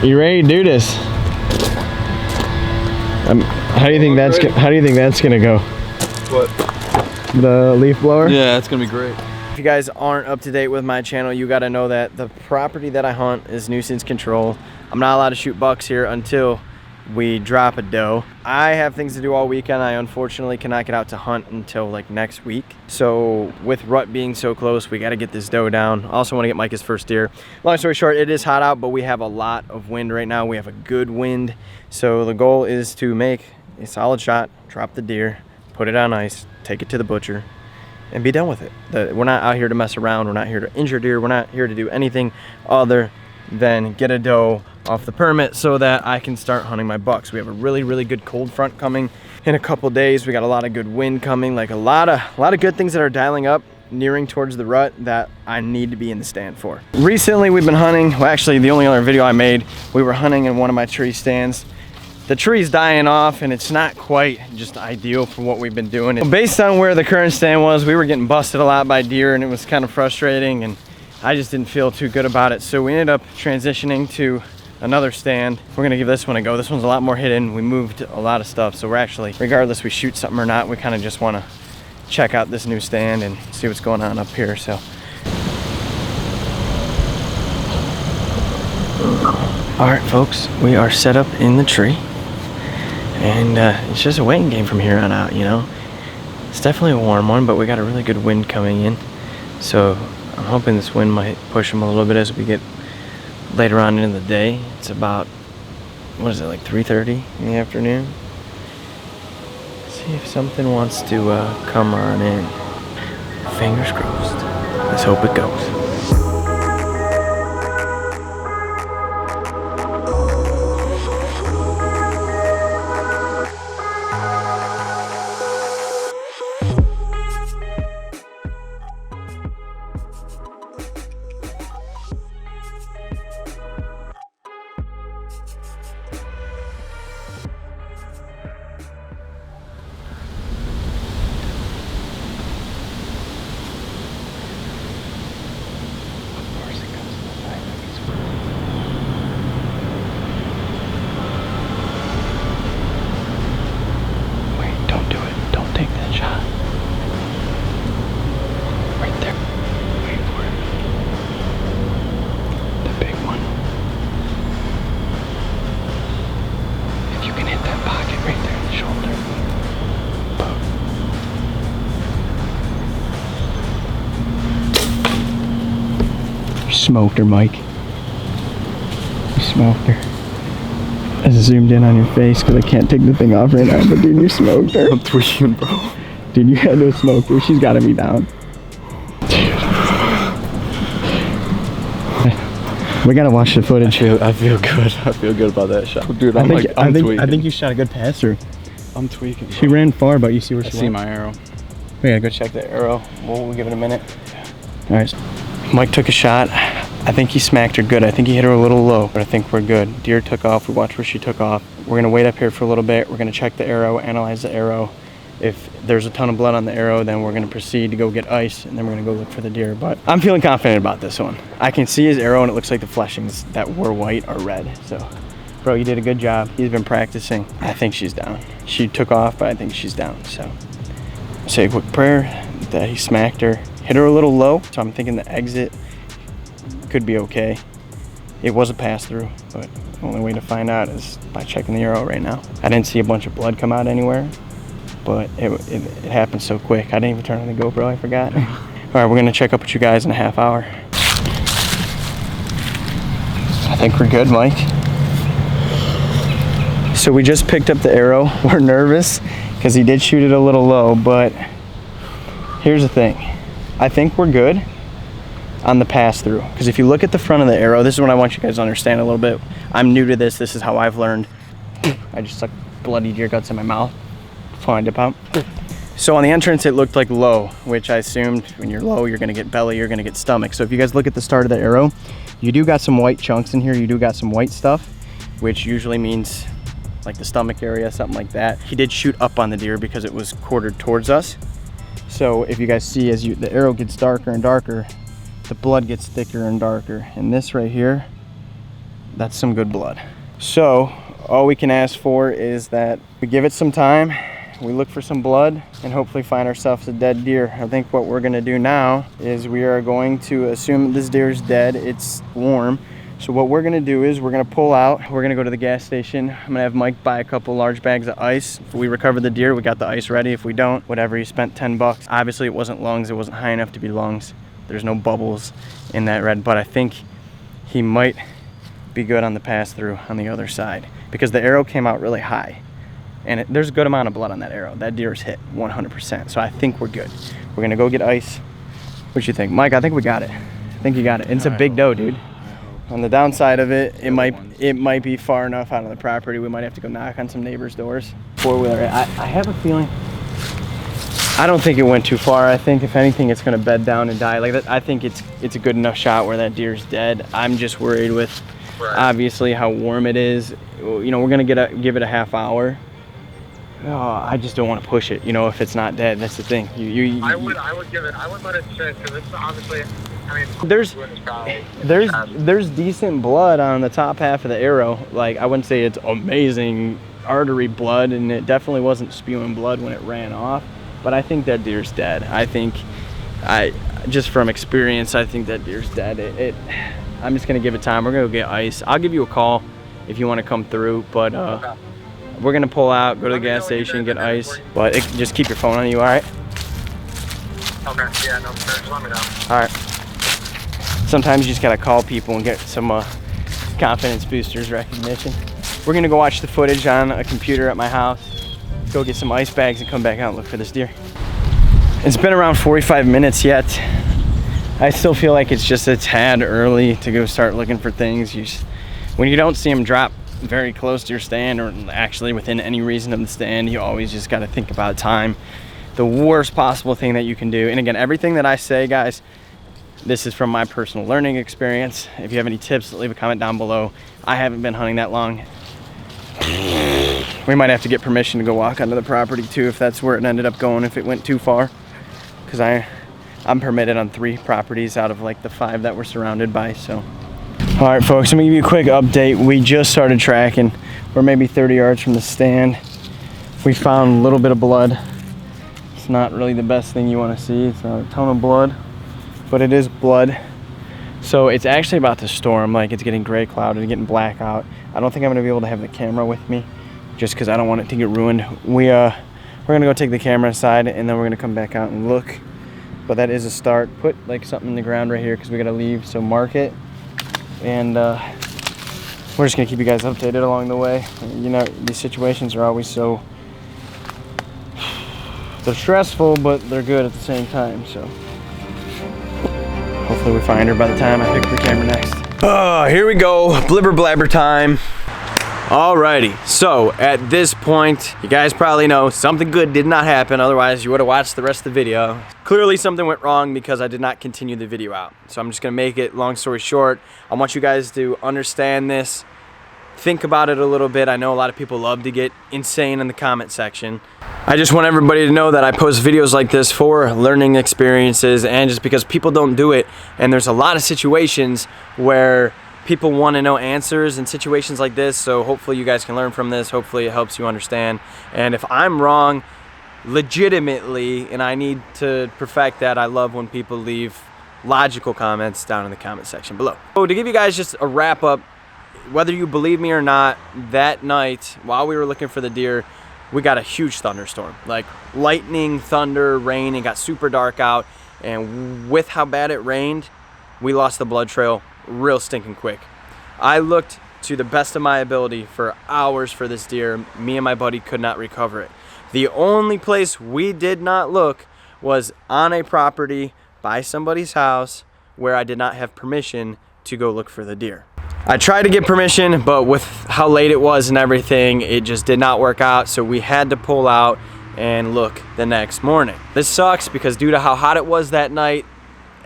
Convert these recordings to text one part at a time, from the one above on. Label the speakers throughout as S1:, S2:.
S1: You ready to do this? How do you think that's gonna go?
S2: What?
S1: The leaf blower?
S2: Yeah, it's gonna be great.
S1: If you guys aren't up to date with my channel, you gotta know that the property that I hunt is nuisance control. I'm not allowed to shoot bucks here until we drop a doe. I have things to do all weekend. I unfortunately cannot get out to hunt until like next week. So with rut being so close, we gotta get this doe down. Also wanna get Mike his first deer. Long story short, it is hot out, but we have a lot of wind right now. We have a good wind. So the goal is to make a solid shot, drop the deer, put it on ice, take it to the butcher, and be done with it. We're not out here to mess around. We're not here to injure deer. We're not here to do anything other than get a doe off the permit so that I can start hunting my bucks. We have a really good cold front coming in a couple days. We got a lot of good wind coming, like a lot of good things that are dialing up, nearing towards the rut that I need to be in the stand for. Recently we've been hunting, well actually the only other video I made, we were hunting in one of my tree stands. The tree's dying off and it's not quite just ideal for what we've been doing. Based on where the current stand was, we were getting busted a lot by deer and it was kind of frustrating and I just didn't feel too good about it. So we ended up transitioning to another stand. We're gonna give this one a go. This one's a lot more hidden. We moved a lot of stuff. So we're actually, regardless we shoot something or not, we kind of just wanna check out this new stand and see what's going on up here. So. All right, folks, we are set up in the tree. And it's just a waiting game from here on out, you know. It's definitely a warm one, but we got a really good wind coming in. So I'm hoping this wind might push them a little bit as we get later on in the day. It's about, what is it, like 3:30 in the afternoon? See if something wants to come on in. Fingers crossed. Let's hope it goes. Smoked her, Mike. You smoked her. I zoomed in on your face because I can't take the thing off right now, but dude, you smoked her.
S2: I'm tweaking, bro.
S1: Dude, you had to smoke her. She's gotta be down. Dude. We gotta watch the footage.
S2: I feel good. I feel good about that shot. Dude, I'm tweaking.
S1: I think you shot a good pass through.
S2: I'm tweaking, bro.
S1: She ran far, but you see where she went?
S2: I see my arrow.
S1: We gotta go check the arrow. We'll give it a minute. All right. Mike took a shot. I think he smacked her good. I think he hit her a little low, but I think we're good. Deer took off. We watched where she took off. We're gonna wait up here for a little bit. We're gonna check the arrow, analyze the arrow. If there's a ton of blood on the arrow, then we're gonna proceed to go get ice, and then we're gonna go look for the deer. But I'm feeling confident about this one. I can see his arrow, and it looks like the fleshings that were white are red. So, bro, you did a good job. He's been practicing. I think she's down. She took off, but I think she's down. So, say a quick prayer that he smacked her. Hit her a little low, so I'm thinking the exit could be okay. It was a pass through, but the only way to find out is by checking the arrow right now. I didn't see a bunch of blood come out anywhere, but it happened so quick. I didn't even turn on the GoPro, I forgot. All right, we're gonna check up with you guys in a half hour. I think we're good, Mike. So we just picked up the arrow. We're nervous because he did shoot it a little low, but here's the thing. I think we're good on the pass through, because if you look at the front of the arrow, this is what I want you guys to understand a little bit. I'm new to this. This is how I've learned. I just sucked bloody deer guts in my mouth before I dip out. So on the entrance, it looked like low, which I assumed when you're low, you're gonna get belly, you're gonna get stomach. So if you guys look at the start of the arrow, you do got some white chunks in here. You do got some white stuff, which usually means like the stomach area, something like that. He did shoot up on the deer because it was quartered towards us. So if you guys see, as the arrow gets darker and darker, the blood gets thicker and darker. And this right here That's some good blood. So all we can ask for is that we give it some time, we look for some blood, and hopefully find ourselves a dead deer. I think what we're gonna do now is we are going to assume this deer is dead. It's warm. So what we're gonna do is we're gonna pull out. We're gonna go to the gas station. I'm gonna have Mike buy a couple large bags of ice. If we recover the deer, we got the ice ready. If we don't, whatever, he spent 10 bucks. Obviously it wasn't lungs, it wasn't high enough to be lungs. There's no bubbles in that red, but I think he might be good on the pass through on the other side because the arrow came out really high. And there's a good amount of blood on that arrow. That deer is hit 100%. So I think we're good. We're gonna go get ice. What you think? Mike, I think we got it. I think you got it. It's a big doe, dude. On the downside of it, it might be far enough out of the property. We might have to go knock on some neighbors' doors. Four-wheeler. I have a feeling, I don't think it went too far. I think if anything, it's gonna bed down and die. Like that, I think it's a good enough shot where that deer's dead. I'm just worried with obviously how warm it is. You know, we're gonna give it a half hour. Oh, I just don't want to push it. You know, if it's not dead, that's the thing. I would give it. I would let it sit because it's obviously. I mean, there's decent blood on the top half of the arrow. Like I wouldn't say it's amazing artery blood, and it definitely wasn't spewing blood when it ran off. But I think that deer's dead. I think, just from experience, I think that deer's dead. I'm just gonna give it time. We're gonna go get ice. I'll give you a call if you want to come through, but we're gonna pull out, go to the gas station, get ice. But just keep your phone on you, all right?
S3: Okay. Yeah. No. Just let me know.
S1: All right. Sometimes you just gotta call people and get some confidence boosters recognition. We're gonna go watch the footage on a computer at my house, go get some ice bags and come back out and look for this deer. It's been around 45 minutes yet. I still feel like it's just a tad early to go start looking for things. When you don't see them drop very close to your stand or actually within any reason of the stand, you always just gotta think about time. The worst possible thing that you can do, and again, everything that I say, guys, this is from my personal learning experience. If you have any tips, leave a comment down below. I haven't been hunting that long. We might have to get permission to go walk onto the property too, if that's where it ended up going, if it went too far. Because I'm permitted on 3 properties out of like the 5 that we're surrounded by, so. All right, folks, I'm gonna give you a quick update. We just started tracking. We're maybe 30 yards from the stand. We found a little bit of blood. It's not really the best thing you wanna see. It's not a ton of blood, but it is blood. So it's actually about to storm. Like it's getting gray clouded, getting black out. I don't think I'm gonna be able to have the camera with me just because I don't want it to get ruined. We're gonna go take the camera aside and then we're gonna come back out and look. But that is a start. Put like something in the ground right here because we gotta leave, so mark it. And we're just gonna keep you guys updated along the way. You know, these situations are always so, they're stressful, but they're good at the same time, so. Hopefully we find her by the time I pick up the camera next. Oh, here we go, blibber blabber time. Alrighty, so at this point, you guys probably know something good did not happen, otherwise you would have watched the rest of the video. Clearly something went wrong because I did not continue the video out. So I'm just gonna make it, long story short, I want you guys to understand this, think about it a little bit. I know a lot of people love to get insane in the comment section. I just want everybody to know that I post videos like this for learning experiences and just because people don't do it, and there's a lot of situations where people want to know answers in situations like this, so hopefully you guys can learn from this. Hopefully it helps you understand. And if I'm wrong, legitimately, and I need to perfect that, I love when people leave logical comments down in the comment section below. So to give you guys just a wrap up, whether you believe me or not, that night while we were looking for the deer, we got a huge thunderstorm, like lightning, thunder, rain. It got super dark out, and with how bad it rained, we lost the blood trail real stinking quick. I looked to the best of my ability for hours for this deer. Me and my buddy could not recover it. The only place we did not look was on a property by somebody's house where I did not have permission to go look for the deer. I tried to get permission, but with how late it was and everything, it just did not work out, so we had to pull out and look the next morning. This sucks because due to how hot it was that night,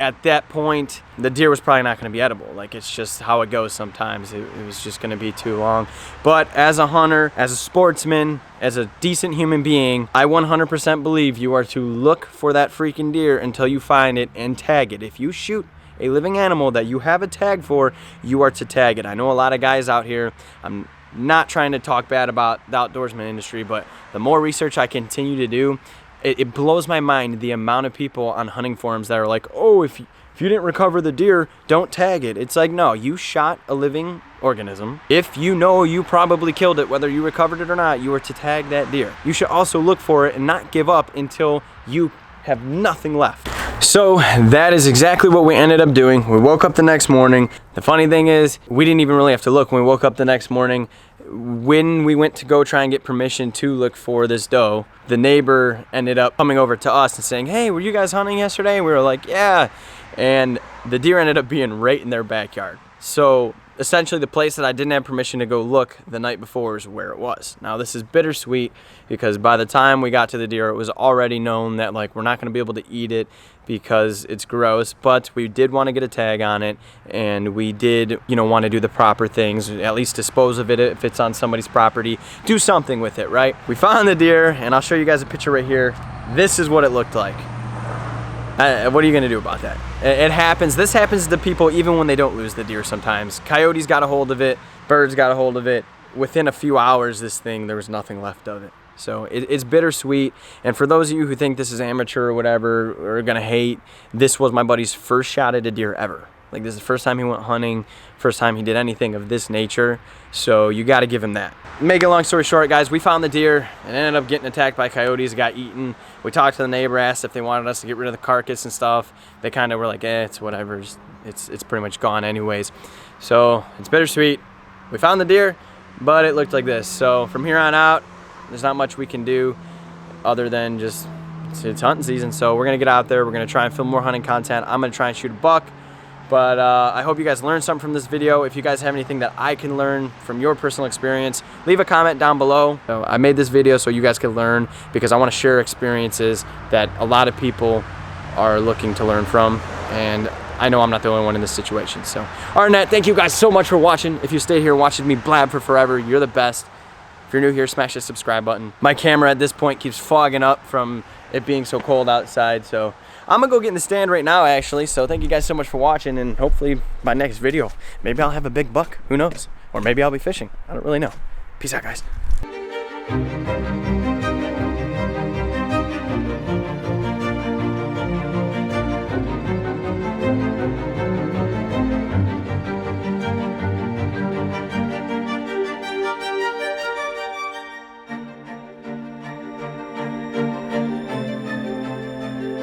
S1: at that point, the deer was probably not going to be edible. Like, it's just how it goes sometimes. It was just going to be too long. But as a hunter, as a sportsman, as a decent human being, I 100% believe you are to look for that freaking deer until you find it and tag it. If you shoot a living animal that you have a tag for, you are to tag it. I know a lot of guys out here, I'm not trying to talk bad about the outdoorsman industry, but the more research I continue to do, it blows my mind the amount of people on hunting forums that are like, oh, if you didn't recover the deer, don't tag it. It's like, no, you shot a living organism. If you know you probably killed it, whether you recovered it or not, you are to tag that deer. You should also look for it and not give up until you have nothing left. So that is exactly what we ended up doing. We woke up the next morning. The funny thing is, we didn't even really have to look when we woke up the next morning. When we went to go try and get permission to look for this doe, the neighbor ended up coming over to us and saying, hey, were you guys hunting yesterday? And we were like, yeah. And the deer ended up being right in their backyard. So essentially the place that I didn't have permission to go look the night before is where it was. Now this is bittersweet because by the time we got to the deer, it was already known that like we're not gonna be able to eat it because it's gross, but we did want to get a tag on it, and we did, you know, want to do the proper things, at least dispose of it if it's on somebody's property, do something with it, right? We found the deer, and I'll show you guys a picture right here. This is what it looked like. What are you gonna do about that? It happens. This happens to people even when they don't lose the deer sometimes. Coyotes got a hold of it, birds got a hold of it. Within a few hours, this thing, there was nothing left of it. So it's bittersweet. And for those of you who think this is amateur or whatever, or are gonna hate, this was my buddy's first shot at a deer ever. Like, this is the first time he went hunting, first time he did anything of this nature. So you gotta give him that. Make a long story short, guys, we found the deer and ended up getting attacked by coyotes, got eaten. We talked to the neighbor, asked if they wanted us to get rid of the carcass and stuff. They kind of were like, it's whatever, it's pretty much gone anyways. So it's bittersweet. We found the deer, but it looked like this. So from here on out, there's not much we can do other than just, it's hunting season. So we're gonna get out there, we're gonna try and film more hunting content. I'm gonna try and shoot a buck. But I hope you guys learned something from this video. If you guys have anything that I can learn from your personal experience, leave a comment down below. So I made this video so you guys can learn, because I want to share experiences that a lot of people are looking to learn from. And I know I'm not the only one in this situation. So other than that, thank you guys so much for watching. If you stay here watching me blab for forever, you're the best. If you're new here, smash the subscribe button. My camera at this point keeps fogging up from it being so cold outside. So I'm gonna go get in the stand right now, actually. So thank you guys so much for watching, and hopefully my next video, maybe I'll have a big buck, who knows? Or maybe I'll be fishing, I don't really know. Peace out, guys.